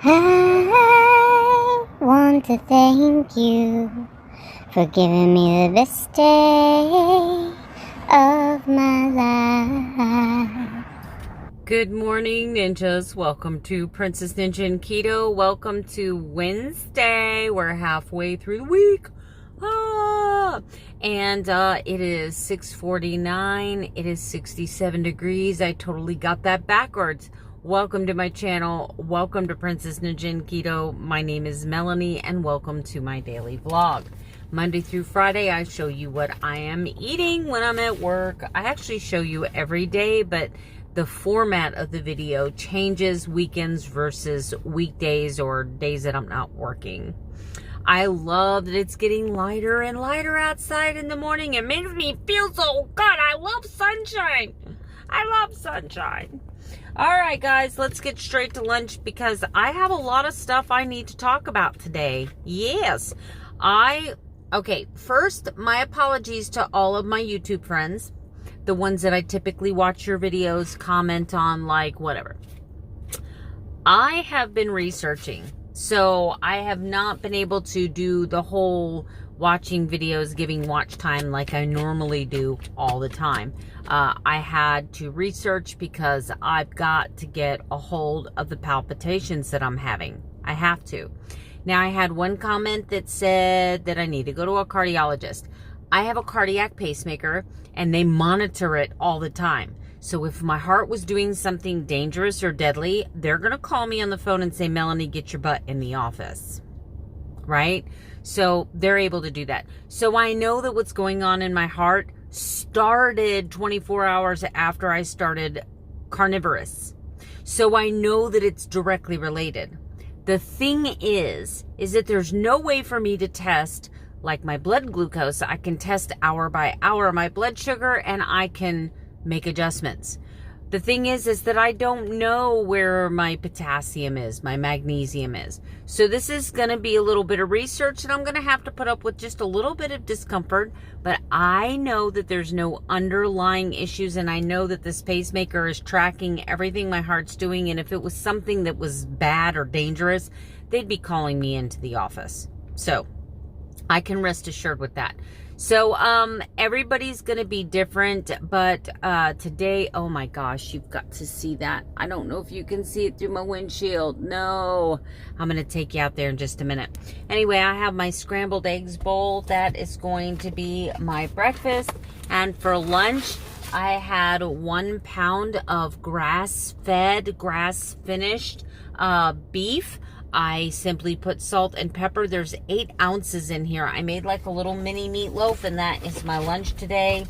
I want to thank you for giving me the best day of my life. Good morning, ninjas. Welcome to Princess Ninja and Keto. Welcome to Wednesday. We're halfway through the week. And it is 6:49. It is 67 degrees. I totally got that backwards. Welcome to my channel. Welcome to Princess Ninja and Keto. My name is Melanie, and welcome to my daily vlog. Monday through Friday, I show you what I am eating when I'm at work. I actually show you every day, but the format of the video changes weekends versus weekdays or days that I'm not working. I love that it's getting lighter and lighter outside in the morning. It makes me feel so good. I love sunshine. I love sunshine. All right, guys, let's get straight to lunch because I have a lot of stuff I need to talk about today. Yes. Okay, first, my apologies to all of my YouTube friends. The ones that I typically watch your videos, comment on, like, whatever. I have been researching, so I have not been able to do the whole watching videos, giving watch time like I normally do all the time. I had to research because I've got to get a hold of the palpitations that I'm having. I have to. Now, I had one comment that said that I need to go to a cardiologist. I have a cardiac pacemaker, and they monitor it all the time. So if my heart was doing something dangerous or deadly, they're going to call me on the phone and say, Melanie, get your butt in the office. Right? So they're able to do that. So I know that what's going on in my heart started 24 hours after I started carnivorous. So I know that it's directly related. The thing is that there's no way for me to test like my blood glucose. I can test hour by hour my blood sugar, and I can make adjustments. The thing is that I don't know where my potassium is, my magnesium is. So this is going to be a little bit of research, and I'm going to have to put up with just a little bit of discomfort. But I know that there's no underlying issues, and I know that this pacemaker is tracking everything my heart's doing. And if it was something that was bad or dangerous, they'd be calling me into the office. So I can rest assured with that. So, everybody's going to be different, but, today, oh my gosh, you've got to see that. I don't know if you can see it through my windshield. No, I'm going to take you out there in just a minute. Anyway, I have my scrambled eggs bowl. That is going to be my breakfast. And for lunch, I had 1 pound of grass-fed, grass-finished, beef. I simply put salt and pepper. There's 8 ounces in here. I made like a little mini meatloaf, and that is my lunch today.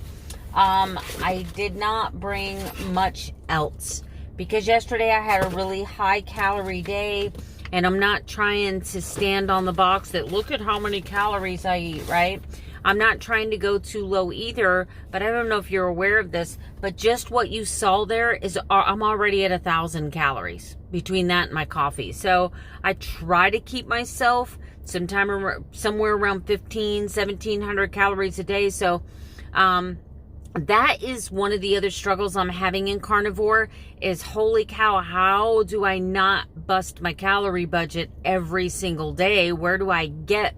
I did not bring much else because yesterday I had a really high calorie day, and I'm not trying to stand on the box that look at how many calories I eat, right? I'm not trying to go too low either, but I don't know if you're aware of this, but just what you saw there is I'm already at 1,000 calories between that and my coffee. So I try to keep myself somewhere around 1,700 calories a day. So that is one of the other struggles I'm having in carnivore is, holy cow, how do I not bust my calorie budget every single day? Where do I get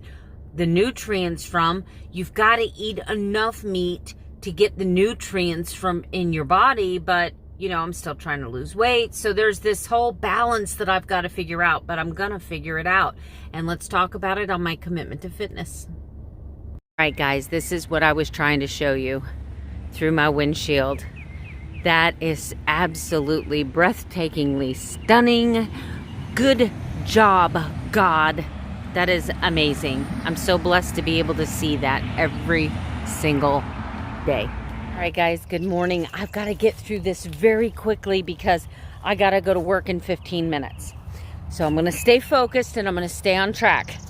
the nutrients from? You've got to eat enough meat to get the nutrients from in your body, but you know, I'm still trying to lose weight. So there's this whole balance that I've got to figure out, but I'm going to figure it out. And let's talk about it on my commitment to fitness. All right, guys, this is what I was trying to show you through my windshield. That is absolutely breathtakingly stunning. Good job, God. That is amazing. I'm so blessed to be able to see that every single day. All right, guys, good morning. I've got to get through this very quickly because I got to go to work in 15 minutes. So I'm going to stay focused and I'm going to stay on track.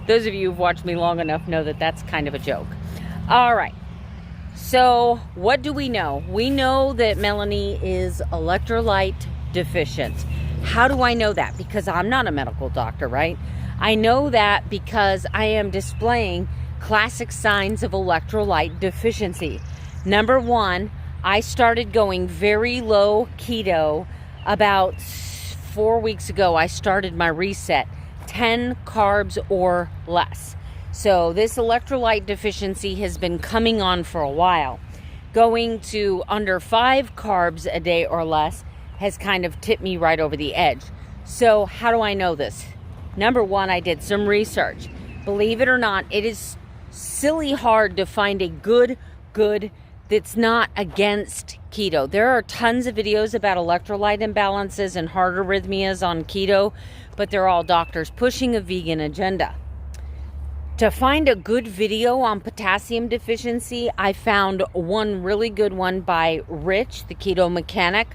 Those of you who've watched me long enough know that that's kind of a joke. All right. So what do we know? We know that Melanie is electrolyte deficient. How do I know that? Because I'm not a medical doctor, right? I know that because I am displaying classic signs of electrolyte deficiency. Number one, I started going very low keto about 4 weeks ago, I started my reset, 10 carbs or less. So this electrolyte deficiency has been coming on for a while. Going to under 5 carbs a day or less has kind of tipped me right over the edge. So how do I know this? Number one, I did some research. Believe it or not, it is silly hard to find a good that's not against keto. There are tons of videos about electrolyte imbalances and heart arrhythmias on keto, but they're all doctors pushing a vegan agenda. To find a good video on potassium deficiency, I found one really good one by Rich, the keto mechanic,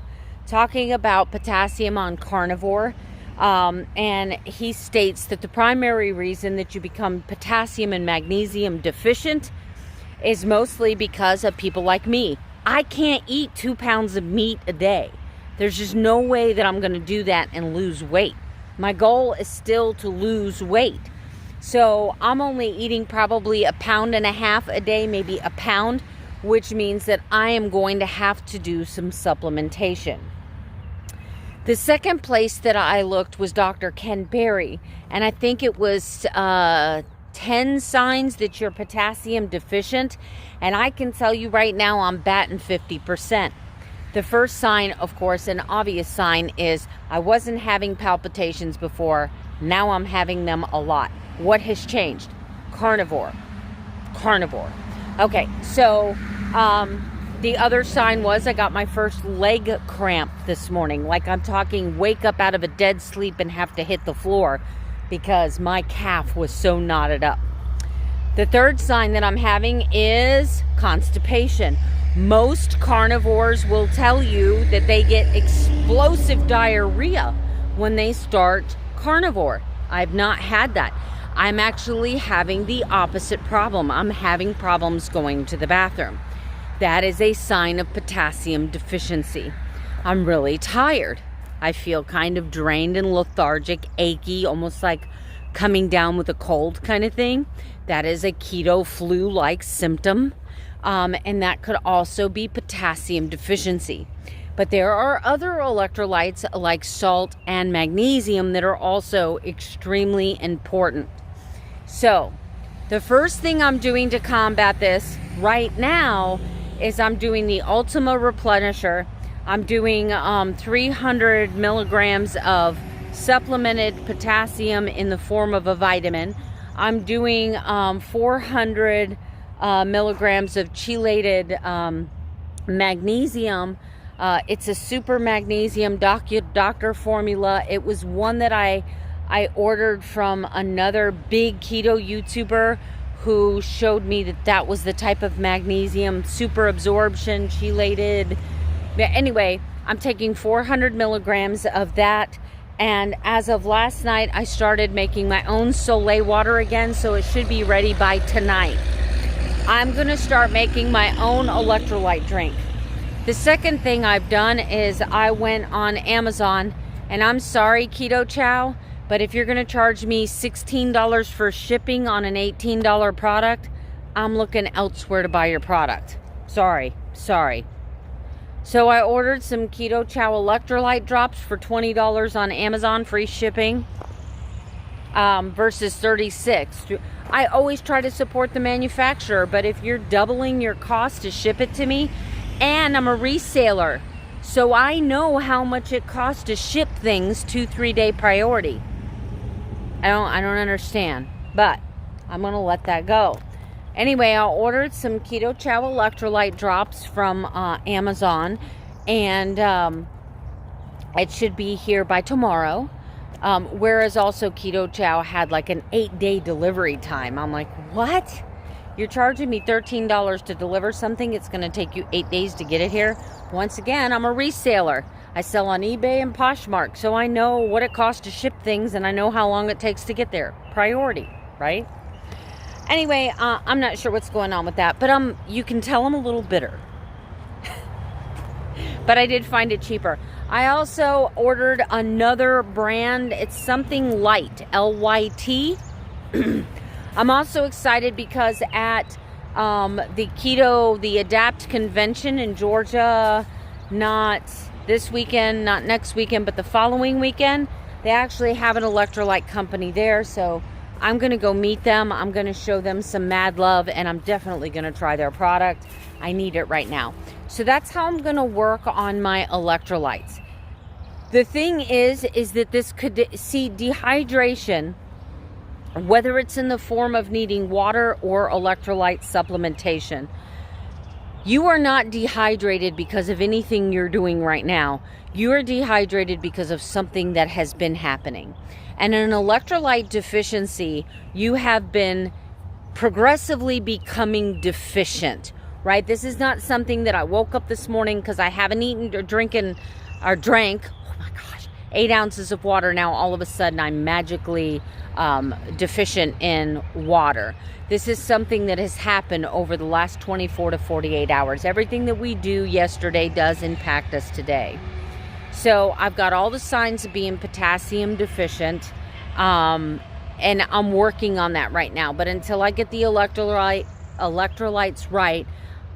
talking about potassium on Carnivore. And he states that the primary reason that you become potassium and magnesium deficient is mostly because of people like me. I can't eat 2 pounds of meat a day. There's just no way that I'm going to do that and lose weight. My goal is still to lose weight. So I'm only eating probably 1.5 pounds a day, maybe a pound, which means that I am going to have to do some supplementation. The second place that I looked was Dr. Ken Berry, and I think it was 10 signs that you're potassium deficient, and I can tell you right now I'm batting 50%. The first sign, of course, an obvious sign, is I wasn't having palpitations before. Now I'm having them a lot. What has changed? Carnivore. Okay, so the other sign was I got my first leg cramp this morning. Like, I'm talking wake up out of a dead sleep and have to hit the floor because my calf was so knotted up. The third sign that I'm having is constipation. Most carnivores will tell you that they get explosive diarrhea when they start carnivore. I've not had that. I'm actually having the opposite problem. I'm having problems going to the bathroom. That is a sign of potassium deficiency. I'm really tired. I feel kind of drained and lethargic, achy, almost like coming down with a cold kind of thing. That is a keto flu-like symptom. And that could also be potassium deficiency. But there are other electrolytes like salt and magnesium that are also extremely important. So the first thing I'm doing to combat this right now is I'm doing the Ultima Replenisher. I'm doing 300 milligrams of supplemented potassium in the form of a vitamin. I'm doing 400 milligrams of chelated magnesium. It's a super magnesium doctor formula. It was one that I ordered from another big keto YouTuber who showed me that that was the type of magnesium, super absorption, chelated. But anyway, I'm taking 400 milligrams of that. And as of last night, I started making my own Soleil water again, so it should be ready by tonight. I'm going to start making my own electrolyte drink. The second thing I've done is I went on Amazon, and I'm sorry, Keto Chow, but if you're going to charge me $16 for shipping on an $18 product, I'm looking elsewhere to buy your product. Sorry. So I ordered some Keto Chow electrolyte drops for $20 on Amazon, free shipping, versus $36. I always try to support the manufacturer, but if you're doubling your cost to ship it to me, and I'm a reseller, so I know how much it costs to ship things 2-3 day priority. I don't understand, but I'm gonna let that go. Anyway, I ordered some Keto Chow electrolyte drops from Amazon, and it should be here by tomorrow. Whereas also Keto Chow had like an 8-day delivery time. I'm like, what? You're charging me $13 to deliver something? It's going to take you 8 days to get it here? Once again, I'm a reseller. I sell on eBay and Poshmark, so I know what it costs to ship things, and I know how long it takes to get there. Priority, right? Anyway, I'm not sure what's going on with that, but you can tell I'm a little bitter. But I did find it cheaper. I also ordered another brand. It's something light, LYT. I'm also excited because at the Adapt convention in Georgia, not this weekend, not next weekend, but the following weekend. They actually have an electrolyte company there, so I'm going to go meet them. I'm going to show them some mad love, and I'm definitely going to try their product. I need it right now. So that's how I'm going to work on my electrolytes. The thing is that this could see dehydration, whether it's in the form of needing water or electrolyte supplementation. You are not dehydrated because of anything you're doing right now. You are dehydrated because of something that has been happening. And in an electrolyte deficiency, you have been progressively becoming deficient, right? This is not something that I woke up this morning because I haven't eaten or drank, oh my gosh, 8 ounces of water. Now all of a sudden I'm magically deficient in water. This is something that has happened over the last 24 to 48 hours. Everything that we do yesterday does impact us today. So I've got all the signs of being potassium deficient, and I'm working on that right now. But until I get the electrolytes right,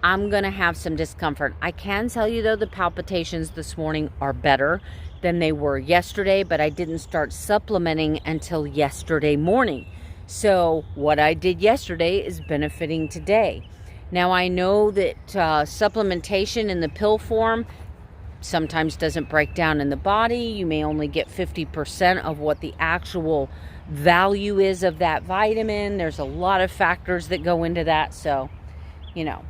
I'm going to have some discomfort. I can tell you, though, the palpitations this morning are better than they were yesterday, but I didn't start supplementing until yesterday morning. So what I did yesterday is benefiting today. Now I know that supplementation in the pill form sometimes doesn't break down in the body. You may only get 50% of what the actual value is of that vitamin. There's a lot of factors that go into that. So, you know,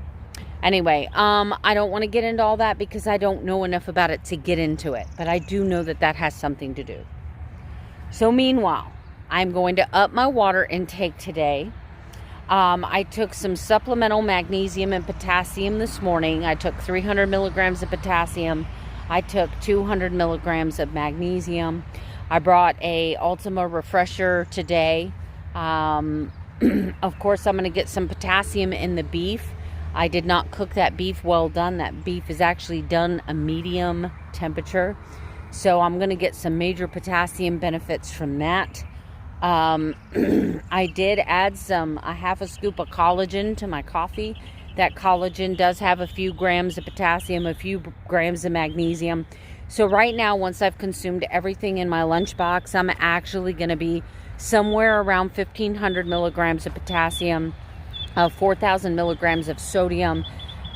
anyway, I don't want to get into all that because I don't know enough about it to get into it. But I do know that that has something to do. So meanwhile, I'm going to up my water intake today. I took some supplemental magnesium and potassium this morning. I took 300 milligrams of potassium. I took 200 milligrams of magnesium. I brought a Ultima refresher today. Of course, I'm going to get some potassium in the beef. I did not cook that beef well done. That beef is actually done a medium temperature. So I'm going to get some major potassium benefits from that. I did add a half a scoop of collagen to my coffee. That collagen does have a few grams of potassium, a few grams of magnesium. So right now, once I've consumed everything in my lunchbox, I'm actually going to be somewhere around 1,500 milligrams of potassium, 4,000 milligrams of sodium,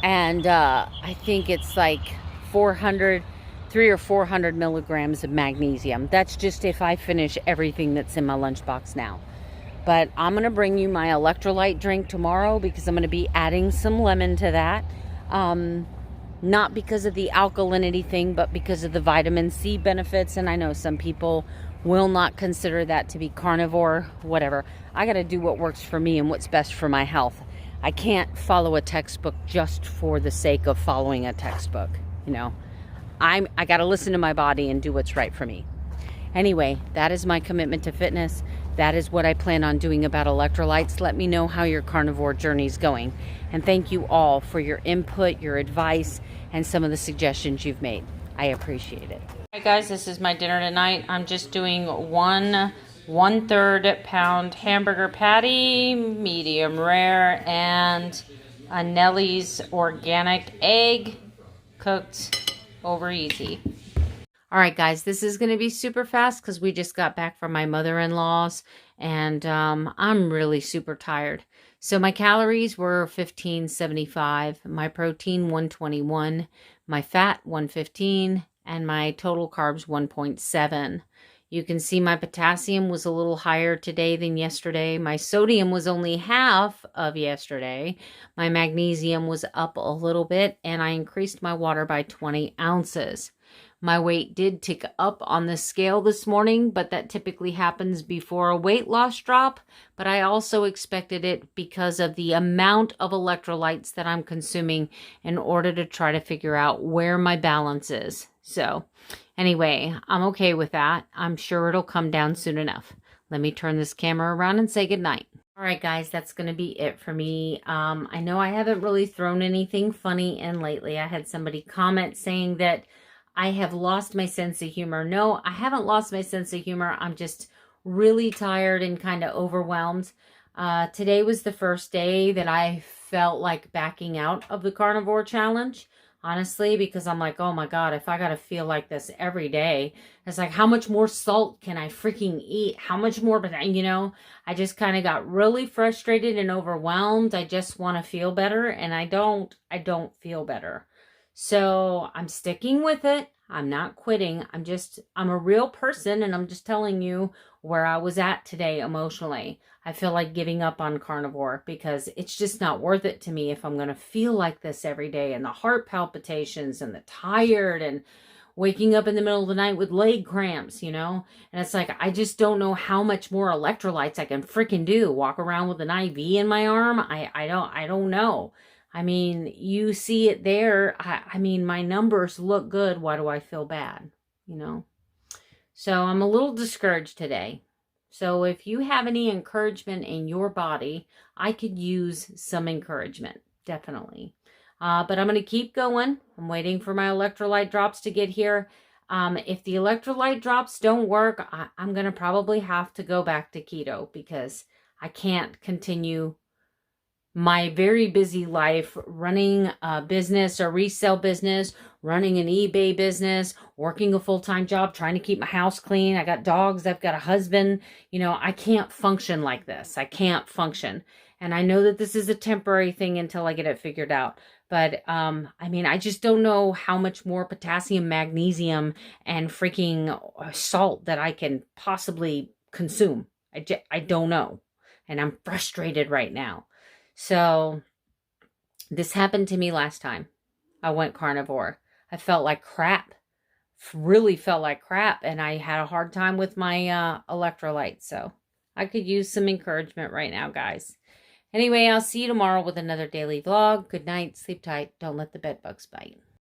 and I think it's like 300 or 400 milligrams of magnesium. That's just if I finish everything that's in my lunchbox now. But I'm going to bring you my electrolyte drink tomorrow because I'm going to be adding some lemon to that. Not because of the alkalinity thing, but because of the vitamin C benefits. And I know some people will not consider that to be carnivore, whatever. I got to do what works for me and what's best for my health. I can't follow a textbook just for the sake of following a textbook, you know. I got to listen to my body and do what's right for me. Anyway, that is my commitment to fitness. That is what I plan on doing about electrolytes. Let me know how your carnivore journey is going. And thank you all for your input, your advice, and some of the suggestions you've made. I appreciate it. All right, guys, this is my dinner tonight. I'm just doing one-third pound hamburger patty, medium rare, and a Nellie's organic egg cooked over easy. All right, guys, this is going to be super fast because we just got back from my mother-in-law's, and I'm really super tired. So my calories were 1575, my protein 121, my fat 115, and my total carbs 1.7. You can see my potassium was a little higher today than yesterday. My sodium was only half of yesterday. My magnesium was up a little bit, and I increased my water by 20 ounces. My weight did tick up on the scale this morning, but that typically happens before a weight loss drop. But I also expected it because of the amount of electrolytes that I'm consuming in order to try to figure out where my balance is. So anyway, I'm okay with that. I'm sure it'll come down soon enough. Let me turn this camera around and say goodnight. All right, guys, that's going to be it for me. I know I haven't really thrown anything funny in lately. I had somebody comment saying that I have lost my sense of humor. No, I haven't lost my sense of humor. I'm just really tired and kind of overwhelmed. Today was the first day that I felt like backing out of the carnivore challenge. honestly, because I'm like, oh my God, if I got to feel like this every day, it's like, how much more salt can I freaking eat? How much more, I just kind of got really frustrated and overwhelmed. I just want to feel better, and I don't feel better. So I'm sticking with it. I'm not quitting. I'm a real person, and I'm just telling you where I was at today emotionally. I feel like giving up on carnivore because it's just not worth it to me if I'm going to feel like this every day, and the heart palpitations and the tired and waking up in the middle of the night with leg cramps, And it's like, I just don't know how much more electrolytes I can freaking do. Walk around with an IV in my arm? I don't know. I mean, you see it there. I mean, my numbers look good. Why do I feel bad? So I'm a little discouraged today. So if you have any encouragement in your body, I could use some encouragement, definitely. But I'm going to keep going. I'm waiting for my electrolyte drops to get here. If the electrolyte drops don't work, I'm going to probably have to go back to keto because I can't continue my very busy life running a business, a resale business, running an eBay business, working a full-time job, trying to keep my house clean. I got dogs. I've got a husband. I can't function like this. I can't function. And I know that this is a temporary thing until I get it figured out. But, I mean, I just don't know how much more potassium, magnesium, and freaking salt that I can possibly consume. I don't know. And I'm frustrated right now. So this happened to me last time I went carnivore. I felt like crap, really felt like crap. And I had a hard time with my electrolytes. So I could use some encouragement right now, guys. Anyway, I'll see you tomorrow with another daily vlog. Good night. Sleep tight. Don't let the bed bugs bite.